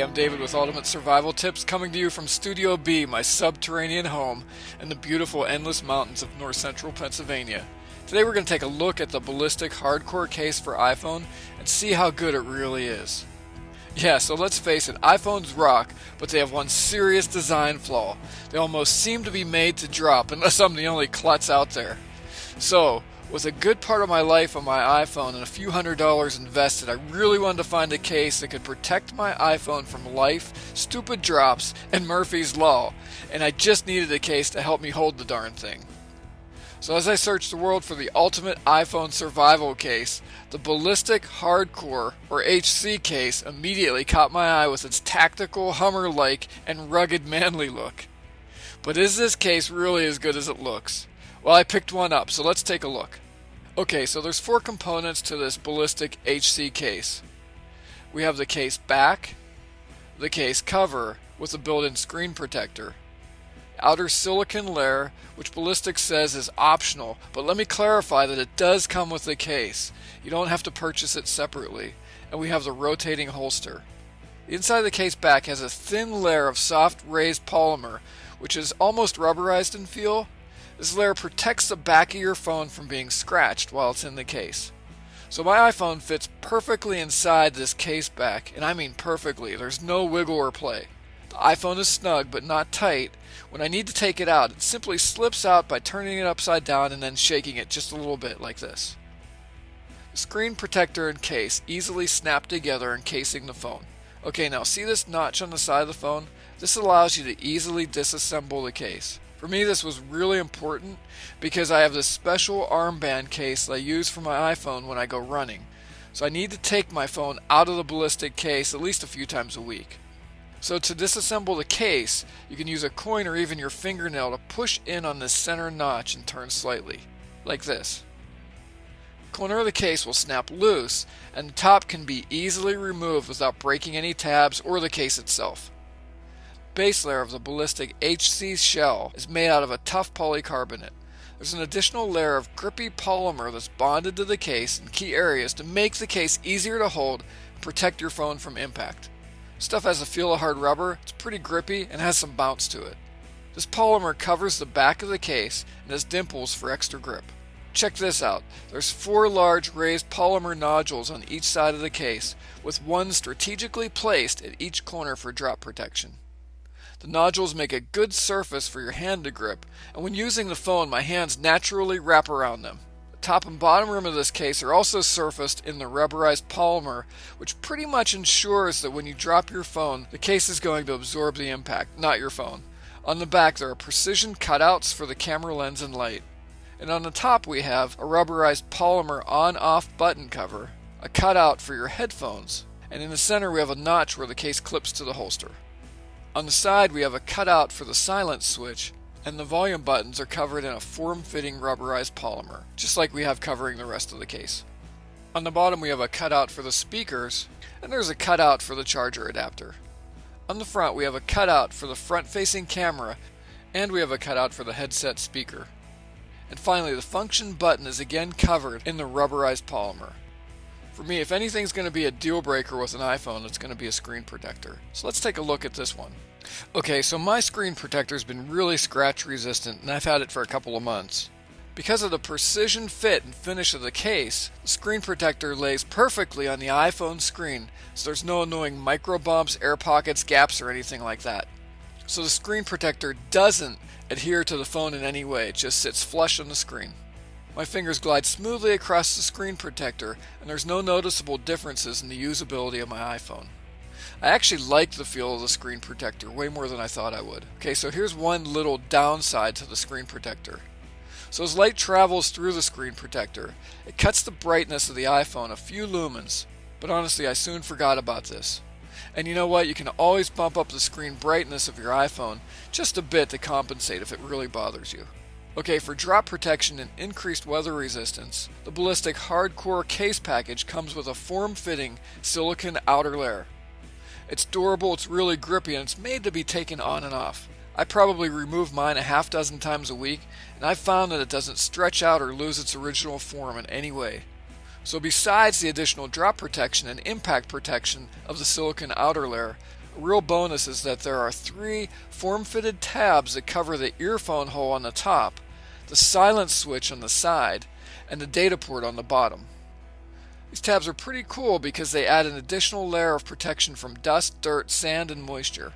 I'm David with Ultimate Survival Tips, coming to you from Studio B, my subterranean home in the beautiful Endless Mountains of north central Pennsylvania. Today we're going to take a look at the Ballistic Hard Core case for iPhone and see how good it really is. Yeah, so let's face it, iPhones rock, but they have one serious design flaw. They almost seem to be made to drop, unless I'm the only klutz out there. So, with a good part of my life on my iPhone and a few $100s invested, I really wanted to find a case that could protect my iPhone from life, stupid drops, and Murphy's Law, and I just needed a case to help me hold the darn thing. So as I searched the world for the ultimate iPhone survival case, the Ballistic Hard Core, or HC case, immediately caught my eye with its tactical, Hummer-like, and rugged manly look. But is this case really as good as it looks? Well, I picked one up, so let's take a look. Okay, so there's 4 components to this Ballistic HC case. We have the case back, the case cover with a built-in screen protector, outer silicone layer, which Ballistic says is optional, but let me clarify that it does come with the case. You don't have to purchase it separately. And we have the rotating holster. The inside of the case back has a thin layer of soft raised polymer, which is almost rubberized in feel. This layer protects the back of your phone from being scratched while it's in the case. So my iPhone fits perfectly inside this case back, and I mean perfectly. There's no wiggle or play. The iPhone is snug but not tight. When I need to take it out, it simply slips out by turning it upside down and then shaking it just a little bit like this. The screen protector and case easily snap together, encasing the phone. Okay, now see this notch on the side of the phone? This allows you to easily disassemble the case. For me, this was really important because I have this special armband case that I use for my iPhone when I go running. So I need to take my phone out of the ballistic case at least a few times a week. So to disassemble the case, you can use a coin or even your fingernail to push in on this center notch and turn slightly, like this. The corner of the case will snap loose, and the top can be easily removed without breaking any tabs or the case itself. The base layer of the Ballistic HC shell is made out of a tough polycarbonate. There's an additional layer of grippy polymer that's bonded to the case in key areas to make the case easier to hold and protect your phone from impact. Stuff has a feel of hard rubber, it's pretty grippy, and has some bounce to it. This polymer covers the back of the case and has dimples for extra grip. Check this out. There's 4 large raised polymer nodules on each side of the case, with one strategically placed at each corner for drop protection. The nodules make a good surface for your hand to grip, and when using the phone, my hands naturally wrap around them. The top and bottom rim of this case are also surfaced in the rubberized polymer, which pretty much ensures that when you drop your phone, the case is going to absorb the impact, not your phone. On the back, there are precision cutouts for the camera lens and light. And on the top, we have a rubberized polymer on-off button cover, a cutout for your headphones, and in the center, we have a notch where the case clips to the holster. On the side, we have a cutout for the silence switch, and the volume buttons are covered in a form-fitting rubberized polymer, just like we have covering the rest of the case. On the bottom, we have a cutout for the speakers, and there's a cutout for the charger adapter. On the front, we have a cutout for the front-facing camera, and we have a cutout for the headset speaker. And finally, the function button is again covered in the rubberized polymer. For me, if anything's going to be a deal breaker with an iPhone, it's going to be a screen protector. So let's take a look at this one. Okay, so my screen protector's been really scratch resistant, and I've had it for a couple of months. Because of the precision fit and finish of the case, the screen protector lays perfectly on the iPhone screen, so there's no annoying micro bumps, air pockets, gaps, or anything like that. So the screen protector doesn't adhere to the phone in any way, it just sits flush on the screen. My fingers glide smoothly across the screen protector, and there's no noticeable differences in the usability of my iPhone. I actually like the feel of the screen protector way more than I thought I would. Okay, so here's one little downside to the screen protector. So as light travels through the screen protector, it cuts the brightness of the iPhone a few lumens, but honestly I soon forgot about this. And you know what, you can always bump up the screen brightness of your iPhone just a bit to compensate if it really bothers you. Okay, for drop protection and increased weather resistance, the Ballistic Hard Core case package comes with a form-fitting silicone outer layer. It's durable, it's really grippy, and it's made to be taken on and off. I probably remove mine a half dozen times a week, and I've found that it doesn't stretch out or lose its original form in any way. So besides the additional drop protection and impact protection of the silicone outer layer, A real bonus is that there are 3 form-fitted tabs that cover the earphone hole on the top, the silence switch on the side, and the data port on the bottom. These tabs are pretty cool because they add an additional layer of protection from dust, dirt, sand, and moisture.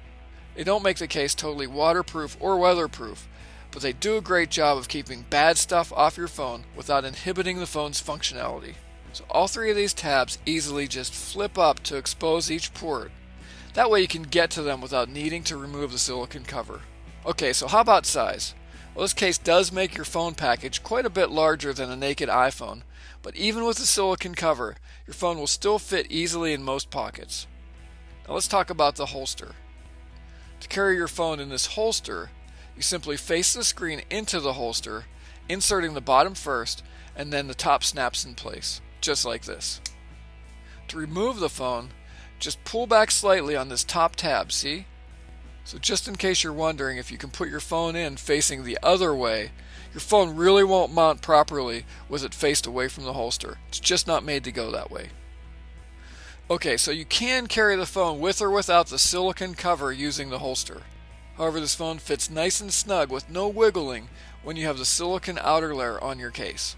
They don't make the case totally waterproof or weatherproof, but they do a great job of keeping bad stuff off your phone without inhibiting the phone's functionality. So all 3 of these tabs easily just flip up to expose each port. That way you can get to them without needing to remove the silicone cover. Okay, so how about size? Well, this case does make your phone package quite a bit larger than a naked iPhone, but even with the silicone cover, your phone will still fit easily in most pockets. Now let's talk about the holster. To carry your phone in this holster, you simply face the screen into the holster, inserting the bottom first, and then the top snaps in place, just like this. To remove the phone, just pull back slightly on this top tab, see? So just in case you're wondering if you can put your phone in facing the other way, your phone really won't mount properly with it faced away from the holster. It's just not made to go that way. Okay, so you can carry the phone with or without the silicone cover using the holster. However, this phone fits nice and snug with no wiggling when you have the silicone outer layer on your case.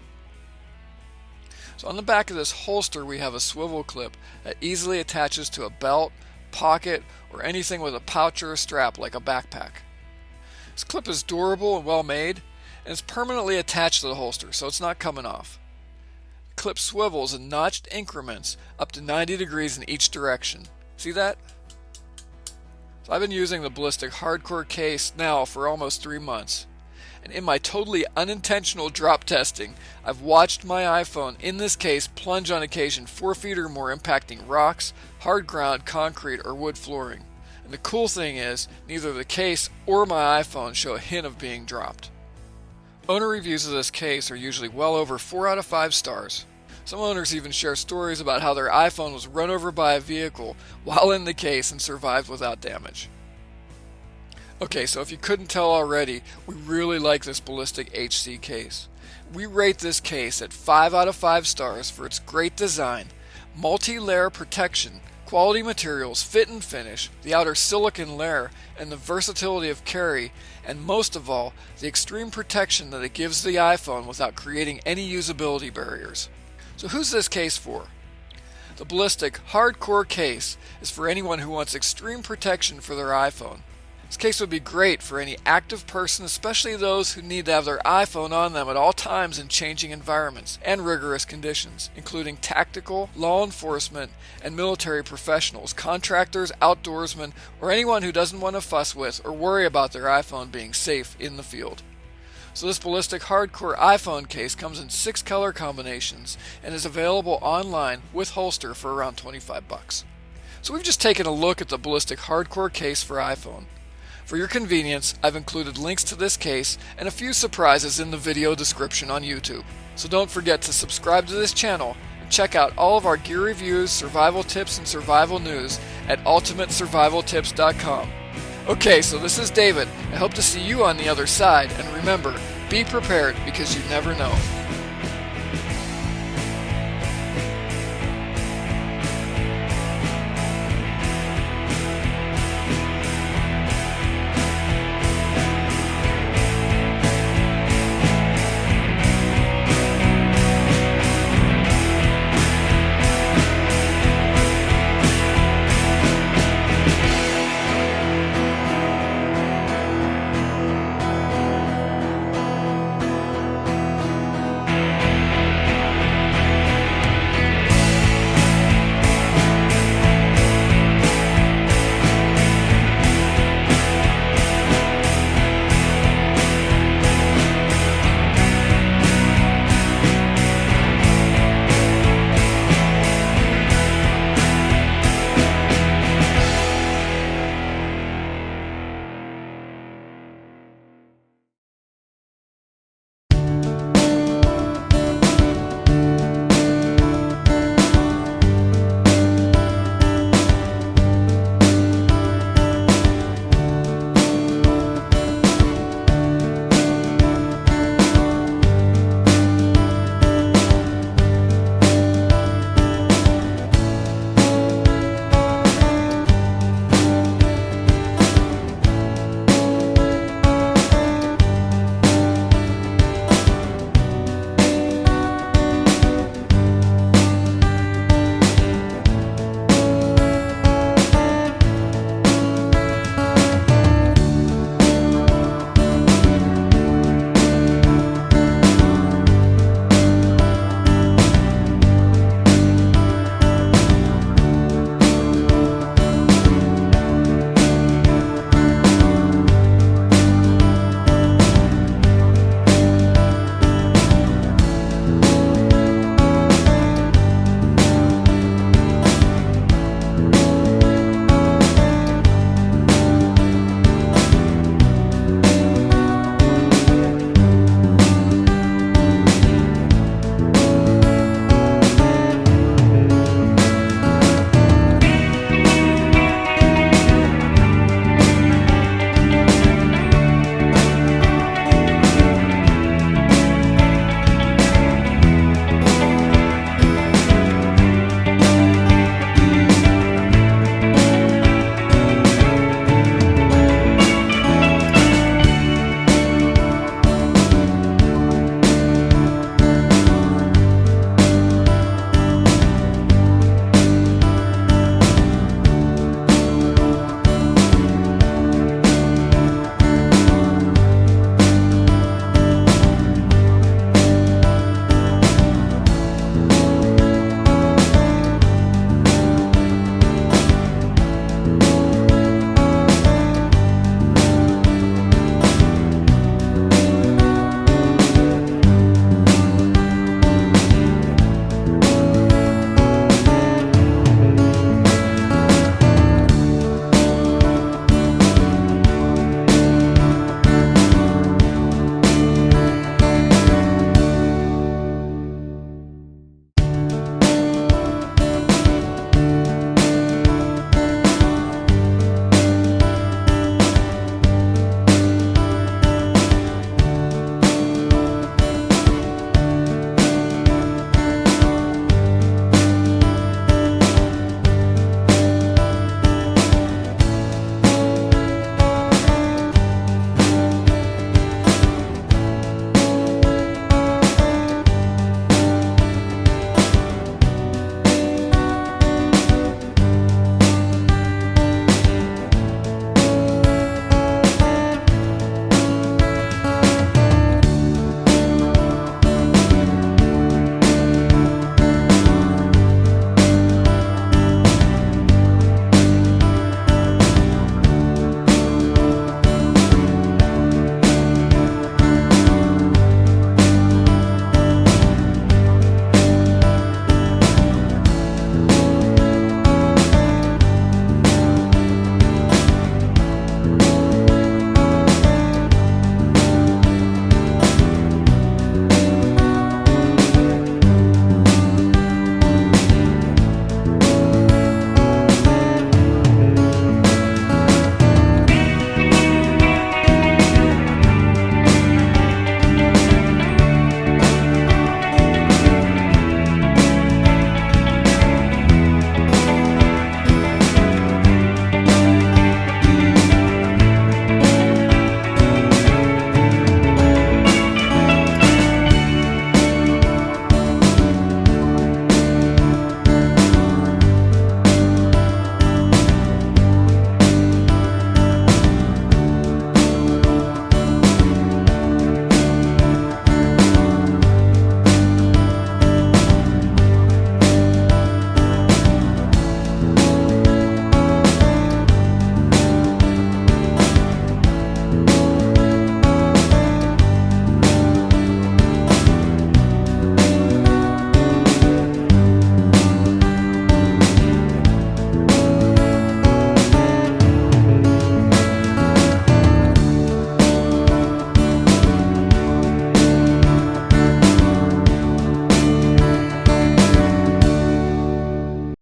So on the back of this holster we have a swivel clip that easily attaches to a belt, pocket, or anything with a pouch or a strap like a backpack. This clip is durable and well made, and it's permanently attached to the holster, so it's not coming off. The clip swivels in notched increments up to 90 degrees in each direction. See that? So I've been using the Ballistic Hard Core case now for almost 3 months. And in my totally unintentional drop testing, I've watched my iPhone in this case plunge on occasion 4 feet or more, impacting rocks, hard ground, concrete, or wood flooring. And the cool thing is, neither the case or my iPhone show a hint of being dropped. Owner reviews of this case are usually well over 4 out of 5 stars. Some owners even share stories about how their iPhone was run over by a vehicle while in the case and survived without damage. Okay, so if you couldn't tell already, we really like this Ballistic HC case. We rate this case at 5 out of 5 stars for its great design, multi-layer protection, quality materials, fit and finish, the outer silicone layer, and the versatility of carry, and most of all, the extreme protection that it gives the iPhone without creating any usability barriers. So who's this case for? The Ballistic Hard Core case is for anyone who wants extreme protection for their iPhone. This case would be great for any active person, especially those who need to have their iPhone on them at all times in changing environments and rigorous conditions, including tactical, law enforcement, and military professionals, contractors, outdoorsmen, or anyone who doesn't want to fuss with or worry about their iPhone being safe in the field. So this Ballistic Hard Core iPhone case comes in 6 color combinations and is available online with holster for around $25. So we've just taken a look at the Ballistic Hard Core case for iPhone. For your convenience, I've included links to this case and a few surprises in the video description on YouTube. So don't forget to subscribe to this channel and check out all of our gear reviews, survival tips, and survival news at ultimatesurvivaltips.com. Okay, so this is David. I hope to see you on the other side, and remember, be prepared because you never know.